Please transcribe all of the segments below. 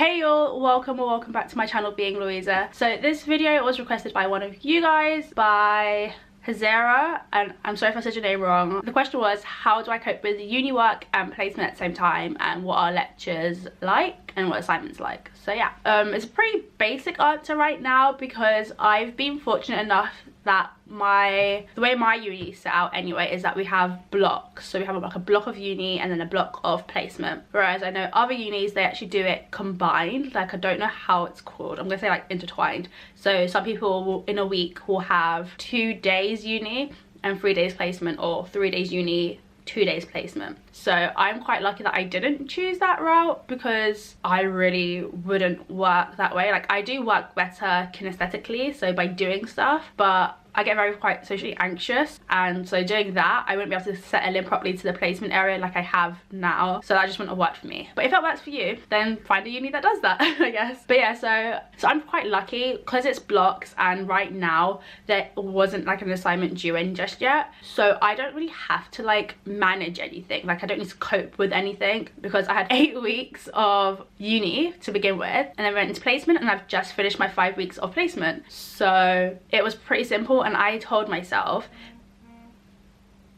Hey y'all, welcome or welcome back to my channel, Being Louisa. So this video was requested by one of you guys, by Hazera, and I'm sorry if I said your name wrong. The question was, how do I cope with uni work and placement at the same time, and what are lectures like and what assignments like? So yeah, it's a pretty basic answer right now because I've been fortunate enough that the way my uni is set out anyway is that we have blocks. So we have like a block of uni and then a block of placement, whereas I know other unis, they actually do it combined. Like, I don't know how it's called, I'm gonna say like intertwined. So some people will, in a week, will have 2 days uni and 3 days placement, or 3 days uni, 2 days placement. So I'm quite lucky that I didn't choose that route because I really wouldn't work that way. Like, I do work better kinesthetically, so by doing stuff, but I get quite socially anxious, and so doing that, I wouldn't be able to settle in properly to the placement area like I have now. So that just wouldn't have worked for me. But if that works for you, then find a uni that does that, I guess. But yeah, so I'm quite lucky because it's blocks, and right now there wasn't like an assignment due in just yet. So I don't really have to like manage anything. Like, I don't need to cope with anything because I had 8 weeks of uni to begin with, and then went into placement, and I've just finished my 5 weeks of placement. So it was pretty simple. And I told myself,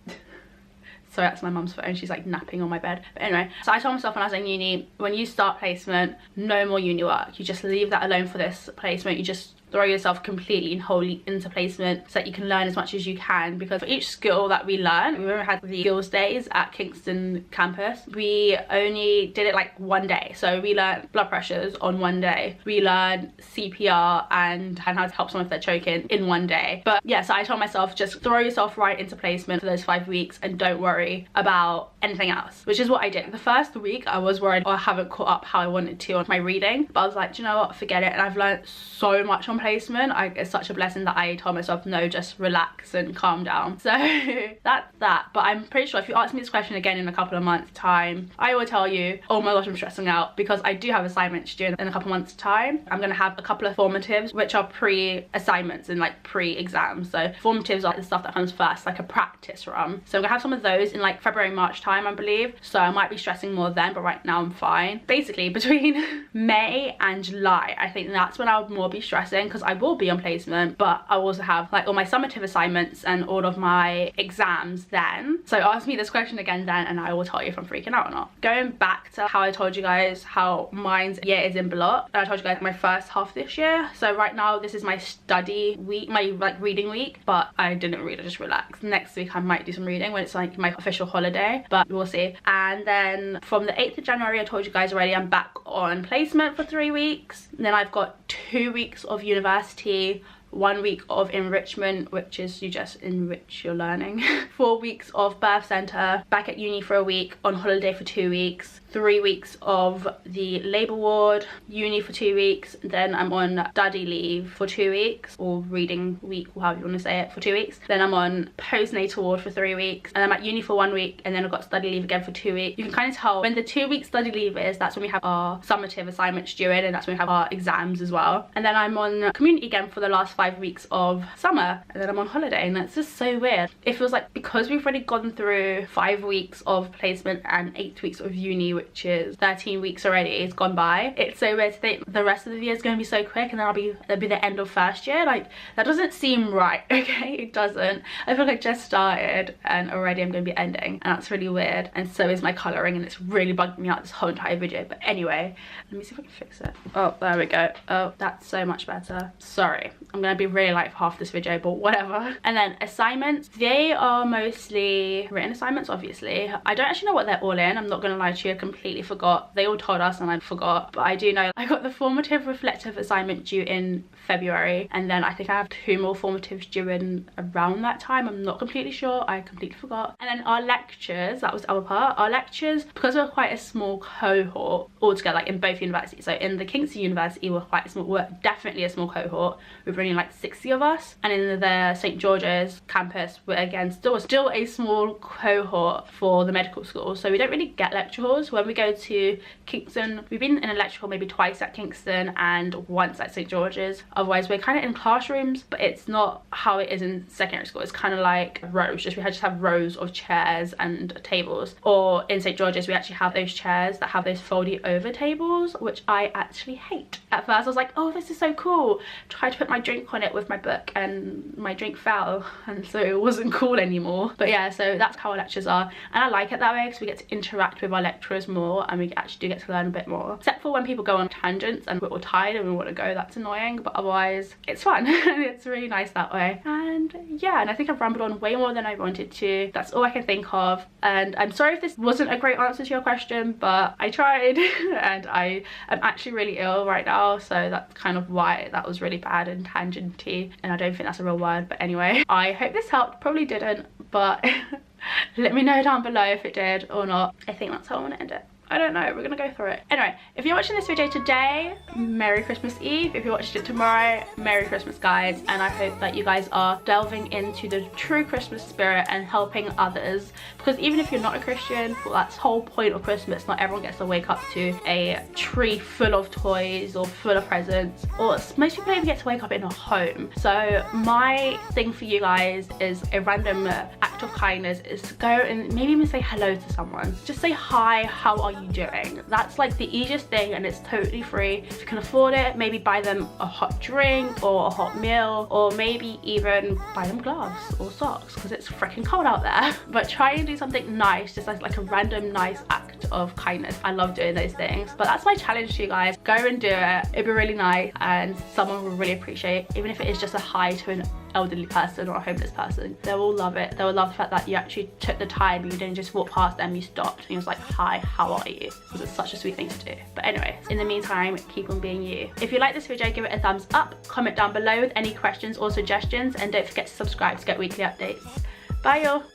so that's my mum's phone, she's like napping on my bed. But anyway, so I told myself when I was in uni, when you start placement, no more uni work. You just leave that alone for this placement. You just throw yourself completely and wholly into placement so that you can learn as much as you can, because for each skill that we learn, we had the skills days at Kingston campus, we only did it like 1 day. So we learned blood pressures on 1 day, we learned CPR and how to help someone if they're choking in 1 day. But yeah, so I told myself, just throw yourself right into placement for those 5 weeks and don't worry about anything else, which is what I did. The first week I was worried I haven't caught up how I wanted to on my reading, but I was like, do you know what, forget it. And I've learned so much on placement. It's such a blessing that I told myself, no, just relax and calm down. So that's that. But I'm pretty sure if you ask me this question again in a couple of months time, I will tell you, oh my gosh, I'm stressing out, because I do have assignments due in a couple of months time. I'm gonna have a couple of formatives, which are pre-assignments and like pre-exams. So formatives are the stuff that comes first, like a practice run. So I'm gonna have some of those in like February, March time, I believe. So I might be stressing more then, but right now I'm fine. Basically between May and July, I think that's when I'll more be stressing, because I will be on placement, but I also have like all my summative assignments and all of my exams then. So ask me this question again then, and I will tell you if I'm freaking out or not. Going back to how I told you guys how mine's year is in block, and I told you guys my first half this year. So right now this is my study week, my like reading week, but I didn't read, I just relaxed. Next week I might do some reading when it's like my official holiday, but we'll see. And then from the 8th of January, I told you guys already, I'm back on placement for 3 weeks. And then I've got 2 weeks of university, 1 week of enrichment, which is you just enrich your learning, 4 weeks of birth center, back at uni for a week, on holiday for 2 weeks, 3 weeks of the labour ward, uni for 2 weeks, then I'm on study leave for 2 weeks, or reading week, or however you want to say it, for 2 weeks. Then I'm on postnatal ward for 3 weeks, and I'm at uni for 1 week, and then I've got study leave again for 2 weeks. You can kind of tell when the 2 week study leave is, that's when we have our summative assignments due in, and that's when we have our exams as well. And then I'm on community again for the last 5 weeks of summer, and then I'm on holiday, and that's just so weird. It feels like, because we've already gone through 5 weeks of placement and 8 weeks of uni, which is 13 weeks already, it's gone by. It's so weird to think the rest of the year is going to be so quick, and then it'll be the end of first year. Like, that doesn't seem right. Okay, it doesn't. I feel like I just started and already I'm going to be ending, and that's really weird. And so is my colouring, and it's really bugged me out this whole entire video. But anyway, let me see if I can fix it. Oh, there we go. Oh, that's so much better. Sorry, I'm going to be really light for half this video, but whatever. And then assignments, they are mostly written assignments, obviously. I don't actually know what they're all in, I'm not gonna lie to you, I completely forgot. They all told us and I forgot, but I do know I got the formative reflective assignment due in February, and then I think I have 2 more formatives due in around that time. I'm not completely sure, I completely forgot. And then our lectures, that was the other part. Our lectures, because we're quite a small cohort altogether, like in both universities, so in the Kingston University we're quite small, we're definitely a small cohort with only like like 60 of us, and in the St. George's campus we're again still a small cohort for the medical school, so we don't really get lecture halls. When we go to Kingston, we've been in a lecture hall maybe twice at Kingston and once at St. George's. Otherwise we're kind of in classrooms, but it's not how it is in secondary school. It's kind of like rows, just we just have rows of chairs and tables. Or in St. George's we actually have those chairs that have those folding over tables, which I actually hate. At first I was like, oh, this is so cool. Tried to put my drink on it with my book and my drink fell, and so it wasn't cool anymore. But yeah, so that's how our lectures are, and I like it that way because we get to interact with our lecturers more and we actually do get to learn a bit more. Except for when people go on tangents and we're all tired and we want to go, that's annoying, but otherwise it's fun. It's really nice that way. And yeah, and I think I've rambled on way more than I wanted to. That's all I can think of, and I'm sorry if this wasn't a great answer to your question, but I tried. And I am actually really ill right now, so that's kind of why that was really bad and tangenty, and I don't think that's a real word. But anyway, I hope this helped. Probably didn't, but let me know down below if it did or not. I think that's how I want to end it. I don't know, we're gonna go through it. Anyway, if you're watching this video today, Merry Christmas Eve. If you're watching it tomorrow, Merry Christmas, guys. And I hope that you guys are delving into the true Christmas spirit and helping others, because even if you're not a Christian, well, that's the whole point of Christmas. Not everyone gets to wake up to a tree full of toys or full of presents, or most people don't even get to wake up in a home. So my thing for you guys is a random act of kindness is to go and maybe even say hello to someone. Just say hi, how are you doing? That's like the easiest thing, and it's totally free. If you can afford it, maybe buy them a hot drink or a hot meal, or maybe even buy them gloves or socks because it's freaking cold out there. But try and do something nice, just like a random nice act of kindness. I love doing those things, but that's my challenge to you guys. Go and do it. It'd be really nice and someone will really appreciate it. Even if it is just a hi to an elderly person or a homeless person, they will love it. They will love the fact that you actually took the time, you didn't just walk past them, you stopped and you was like, hi, how are you? Because it's such a sweet thing to do. But anyway, in the meantime, keep on being you. If you like this video, give it a thumbs up, comment down below with any questions or suggestions, and don't forget to subscribe to get weekly updates. Bye y'all.